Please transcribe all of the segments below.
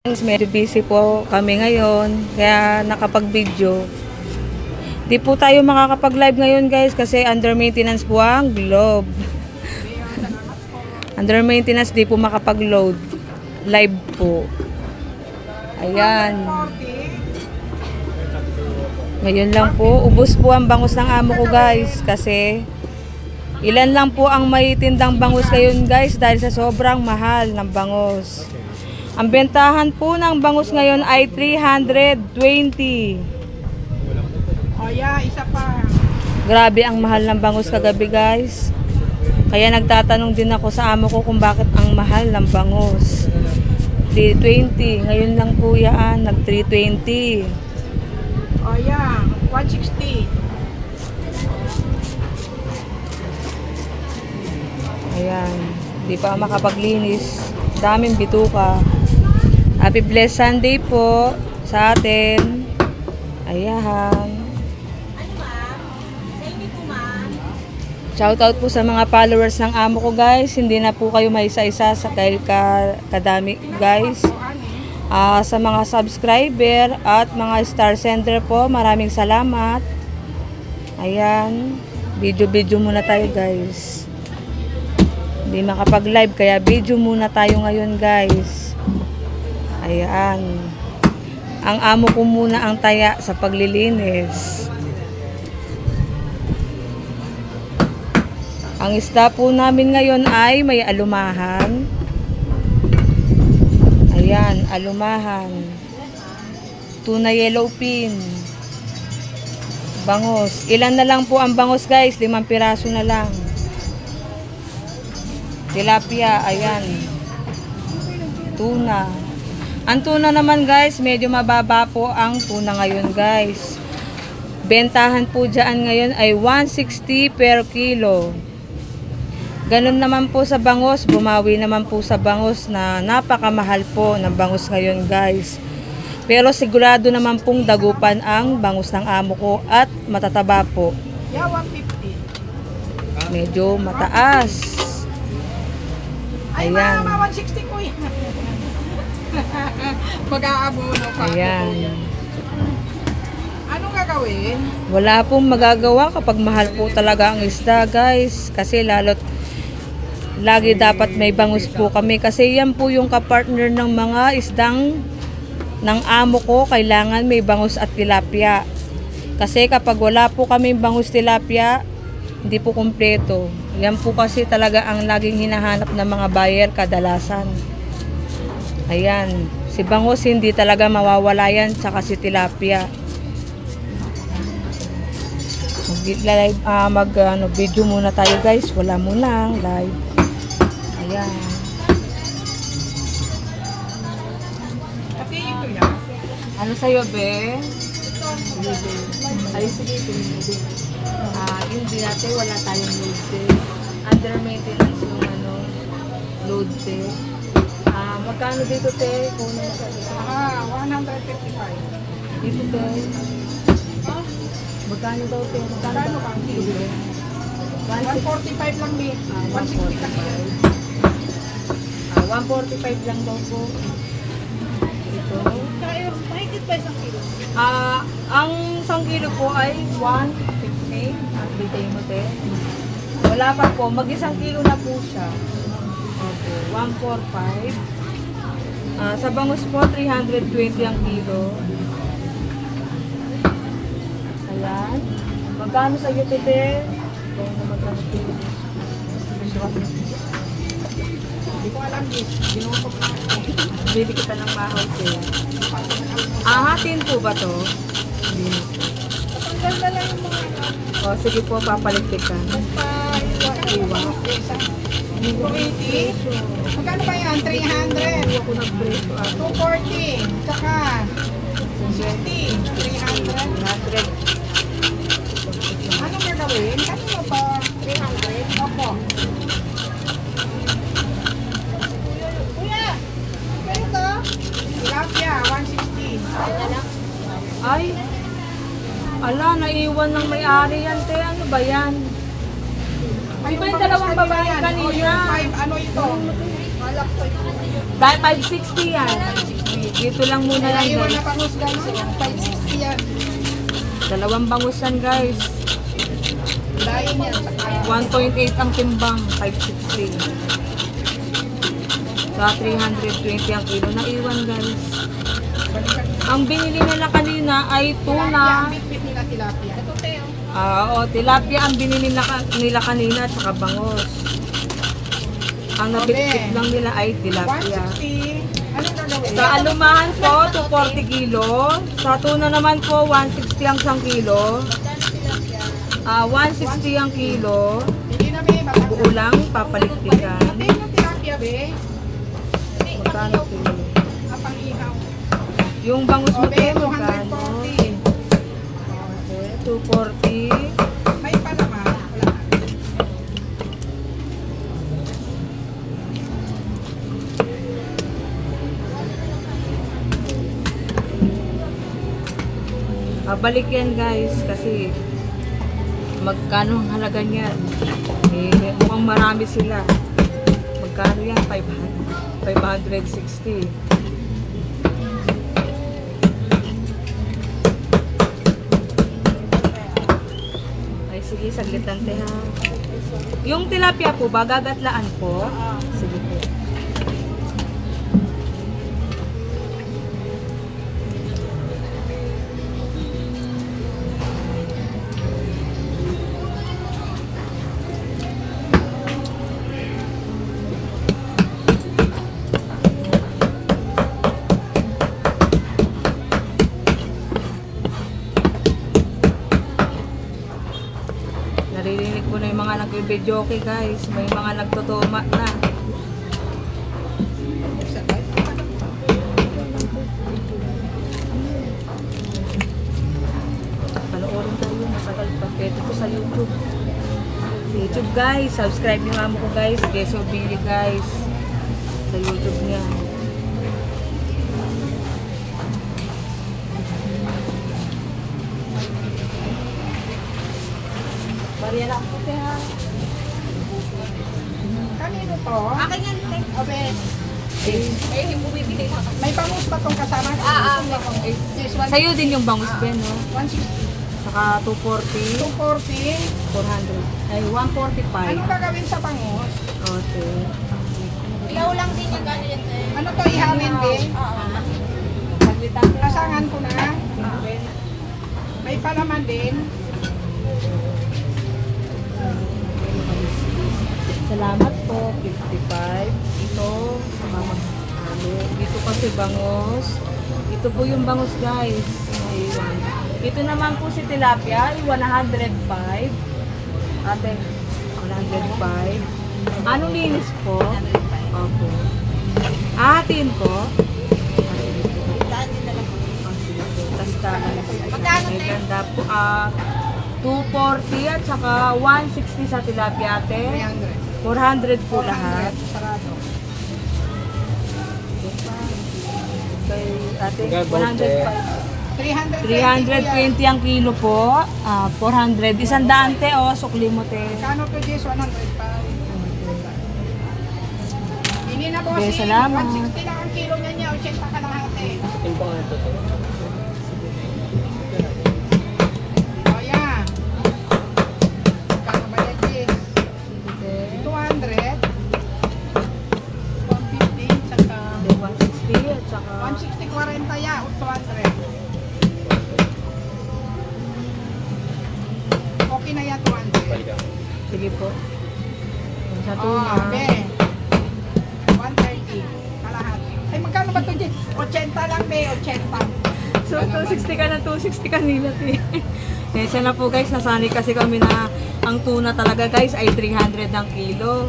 Medyo busy po kami ngayon, kaya nakapag-video. Di po tayo makakapag-live ngayon guys kasi under maintenance po ang globe. Under maintenance, di po makapag-load. Live po. Ayan. Ngayon lang po, ubos po ang bangus ng amo ko guys kasi ilan lang po ang may tindang bangus ngayon guys dahil sa sobrang mahal ng bangus. Ang bentahan po ng bangus ngayon ay 320. Oh yeah, isa pa. Grabe ang mahal ng bangus kagabi guys. Kaya nagtatanong din ako sa amo ko kung bakit ang mahal ng bangus. 320. Ngayon lang po yan, nag 320. Oh yeah, 160. Ayan, di pa makapaglinis. Daming bituka. Happy blessed Sunday po sa atin. Ayan. Shoutout po sa mga followers ng amo ko guys. Hindi na po kayo may isa-isa sa kadami guys. Sa mga subscriber at mga star sender po, maraming salamat. Ayan. Video muna tayo guys. Hindi makapag-live kaya video muna tayo ngayon guys. Ayan. Ang amo ko muna ang taya sa paglilinis. Ang isda po namin ngayon ay may alumahan. Ayan, alumahan. Tuna yellowfin. Bangus. Ilan na lang po ang bangus guys? 5 piraso na lang. Tilapia, ayan. Tuna. Ang tuna naman guys, medyo mababa po ang tuna ngayon guys. Bentahan po dyan ngayon ay 160 per kilo. Ganun naman po sa bangus, bumawi naman po sa bangus na napakamahal po ng bangus ngayon guys. Pero sigurado naman pong dagupan ang bangus ng amo ko at matataba po. Yeah, 150. Medyo mataas. Ay, Ayan. mama, 160 ko yan. Mag-aabono pa. Ayan. Anong gagawin? Wala pong magagawa kapag mahal po talaga ang isda guys. Kasi lagi dapat may bangus po kami. Kasi yan po yung kapartner ng mga isdang ng amo ko. Kailangan may bangus at tilapia. Kasi kapag wala po kami bangus tilapia, hindi po kumpleto. Yan po kasi talaga ang laging hinahanap ng mga buyer kadalasan. Ayan. Si bangus hindi talaga mawawala yan. Tsaka si tilapia. Video muna tayo guys. Wala muna live. Ayan. Pati ito yan. Ano sa'yo, be? Ay, sige. Yung binate, wala tayong load day. Under maintenance yung load day. Magkano dito, te? Kung ano sabi ko. 155. Dito, te. Magkano daw, te? Magkano ka? Dito, te. 145 lang din. 160 kasi. 145 lang daw po. Ito. Kaya, mahigit pa isang kilo. Ang 1 kilo po ay 150. Bitay mo, te. Wala pa po. Mag-1 kilo na po siya. Okay. 145. Sa bangus po, 320 ang kilo. Ayan. Magkano sa iyo, tete? Ito na magkano kilo. Hindi ko alam din. Ginutok na ako. Bili kita ng mahaw, te. Hatin po ba to? Hindi na po. Ang ganda lang yung mga ano. O, sige po, papalitik ka. Basta, iwa. 280. Magkano ba yan? 300. Ako nag-break. 240. Tsaka 60. 300. 100. Anong gagawin? Ano mo ba? 300? Opo. Kuya! Kaya ito? Tilapia, 160. Ay, ala, naiwan ng may-ari yan, te. Ano ba yan? Ay, ba yung dalawang babae kanina? Ano ito? Malak ko ito. Dahil 560 yan. Dito lang muna yan Naiwan na guys. bangus guys. 560 yan. Dalawang bangusan guys. Lain yan. Saka 1.8 ang timbang, 560. Sa 320 ang kilo. Naiwan guys. balikan. Ang binili nila kanina ay Tilapia, tuna. ang bit-bit nila tilapia. Ito Teo. Oo, tilapia ang binili nila kanina at saka bangos. Ang nabitbit lang nila ay tilapia. 160. Anong gagawin? Sa alumahan po, 240 kilo. Sa tuna naman po, 160 ang 1 kilo. 160 ang kilo. Hindi na be, matanggal. Buo lang, papalikpikan. Ate, yung tilapia be. Magkano kilo? Ang pang-ihaw. Yung bangus mo O be, po, magkano? 240. 240. May pa naman. Wala. Balik yan guys, kasi magkano ang halaga niyan? Eh, mukhang marami sila. Magkano yan? 560. Ay, sige, saglit lang te ha. Yung tilapia po ba, gagatlaan po? Sige po. Naririnig ko na yung mga nag-videoke guys. May mga nagtutuma na. Panoorin tayo. Masagal pa. Pwede ko sa YouTube. YouTube guys. Subscribe niyo mamo ko guys. Jeso Billy guys. Sa YouTube niya. Maria lang po ha. Kanino to? Akin yan, te. Obe, Eh, yung bumibili na kasi. may bangus ba tong kasama? Yes, Sa'yo din yung bangus Ben, no? 160. Saka 240, 240. 400. Ay, 145. Anong gagawin sa bangus? Okay. Ilaw lang din yung gano'n yan, te. Ano to ihawin din? Oo. Kasangan ko na. May palaman din. Salamat po, 55. Ito, dito kasi bangus. Ito po yung bangus guys. Ayun. Ito naman po si tilapia, 105. Ate, 105. Anong linis po? Opo. Atin po. Daan din na lang. Magkano may ganda po. 240 at saka 160 sa tilapia ate. 300. 400 po lahat. Sarado. Kay ate, 105. 320. 320 ang kilo po. 400. Isang daan te, sukli mo te. Kano to Jess? 100 pa. Hindi na po Okay, kasi salamat. 160 lang ang kilo niya 80 ka lang ate. O yan. Kano ba yan Jess? 200. 150 saka 160 at saka 160 40 ya, 200. Okay na yan 200. sige po. Sa Oh, tuna. be. 130. Kalahati. Ay, magkano ba ito, Jess? 80 lang, be. 80. So 260 ka na, 260 kanina te. Kaya na po guys, nasanay kasi kami na ang tuna talaga guys ay 300 ang kilo.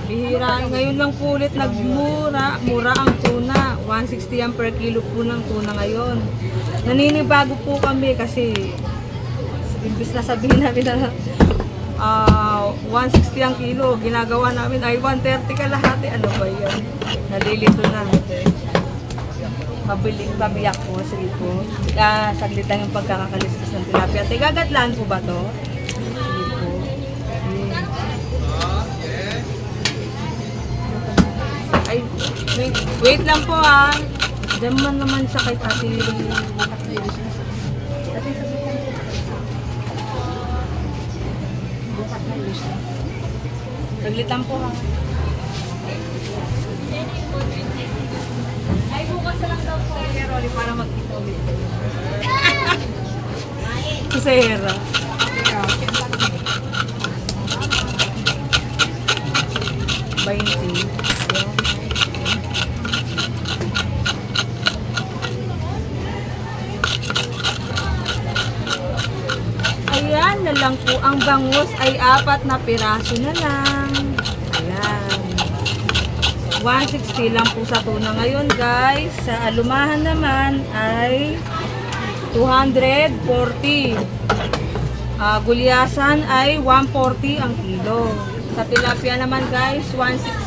Bihira. Ngayon lang po ulit mura ang tuna. 160 yan per kilo po ng tuna ngayon. Naninibago po kami kasi imbis na sabihin namin na 160 ang kilo, ginagawa namin ay 130 kalahati. Ano ba yan? Nalilito na. Pabiyak po. Sige po. Saglit lang yung pagkakalistis ng tilapia. Gagatlaan po ba to? Sige po. Ay, wait lang po ah. Diyan man naman siya kay Tati. Saglit lang po ha. Ay, bukas na lang daw po. Kaya Rolly, para magkita ulit. Si Hera. Bainti. Ayan na lang po. Ang bangus ay 4 na piraso na lang. Ayan. 160 lang po sa tuna ngayon guys. Sa alumahan naman ay 240. Gulyasan ay 140 ang kilo. Sa tilapia naman guys, 160